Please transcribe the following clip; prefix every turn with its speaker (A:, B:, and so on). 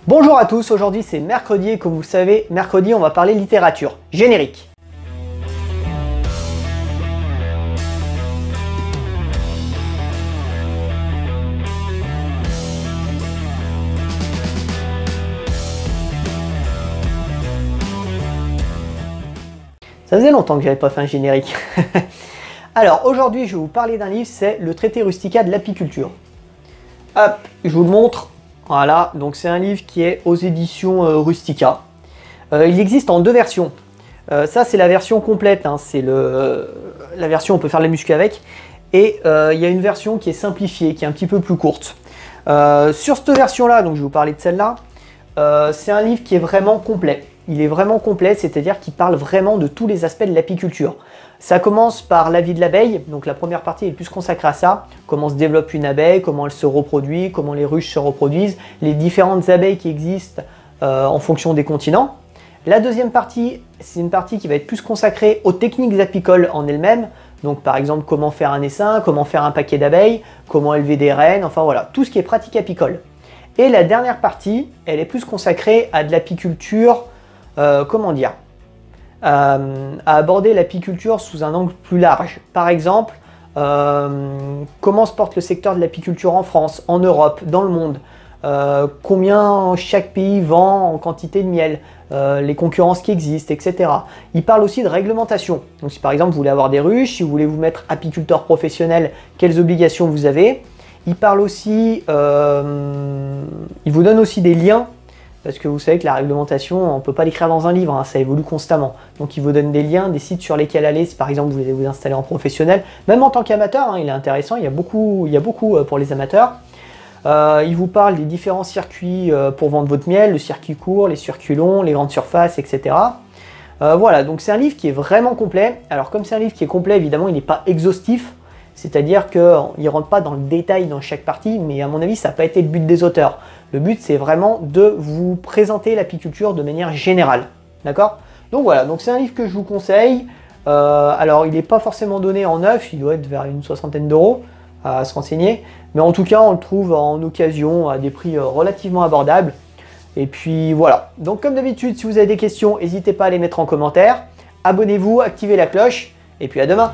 A: Bonjour à tous, aujourd'hui c'est mercredi et comme vous le savez, mercredi on va parler littérature. Générique. Ça faisait longtemps que j'avais pas fait un générique. Alors aujourd'hui je vais vous parler d'un livre, c'est le traité rustica de l'apiculture. Hop, je vous le montre. Voilà, donc c'est un livre qui est aux éditions Rustica. Il existe en deux versions. Ça c'est la version complète, hein, c'est la version on peut faire la muscu avec. Et il y a une version qui est simplifiée, qui est un petit peu plus courte. Sur cette version-là, donc je vais vous parler de celle-là, c'est un livre qui est vraiment complet. Il est vraiment complet, c'est-à-dire qu'il parle vraiment de tous les aspects de l'apiculture. Ça commence par la vie de l'abeille, donc la première partie est plus consacrée à ça, comment se développe une abeille, comment elle se reproduit, comment les ruches se reproduisent, les différentes abeilles qui existent en fonction des continents. La deuxième partie, c'est une partie qui va être plus consacrée aux techniques apicoles en elles-mêmes, donc par exemple comment faire un essaim, comment faire un paquet d'abeilles, comment élever des reines, enfin voilà, tout ce qui est pratique apicole. Et la dernière partie, elle est plus consacrée à de l'apiculture, comment dire, à aborder l'apiculture sous un angle plus large. Par exemple, comment se porte le secteur de l'apiculture en France, en Europe, dans le monde, combien chaque pays vend en quantité de miel, les concurrences qui existent, etc. Il parle aussi de réglementation. Donc si par exemple vous voulez avoir des ruches, si vous voulez vous mettre apiculteur professionnel, quelles obligations vous avez. Il parle aussi, il vous donne aussi des liens. Parce que vous savez que la réglementation, on ne peut pas l'écrire dans un livre, hein, ça évolue constamment. Donc il vous donne des liens, des sites sur lesquels aller, si par exemple vous voulez vous installer en professionnel. Même en tant qu'amateur, hein, il est intéressant, il y a beaucoup pour les amateurs. Il vous parle des différents circuits pour vendre votre miel, le circuit court, les circuits longs, les grandes surfaces, etc. Voilà, donc c'est un livre qui est vraiment complet. Alors comme c'est un livre qui est complet, évidemment, il n'est pas exhaustif. C'est-à-dire qu'il ne rentre pas dans le détail dans chaque partie, mais à mon avis, ça n'a pas été le but des auteurs. Le but, c'est vraiment de vous présenter l'apiculture de manière générale. D'accord? Donc voilà, donc c'est un livre que je vous conseille. Alors, il n'est pas forcément donné en neuf, il doit être vers une soixantaine d'euros à se renseigner. Mais en tout cas, on le trouve en occasion à des prix relativement abordables. Et puis voilà. Donc comme d'habitude, si vous avez des questions, n'hésitez pas à les mettre en commentaire. Abonnez-vous, activez la cloche, et puis à demain!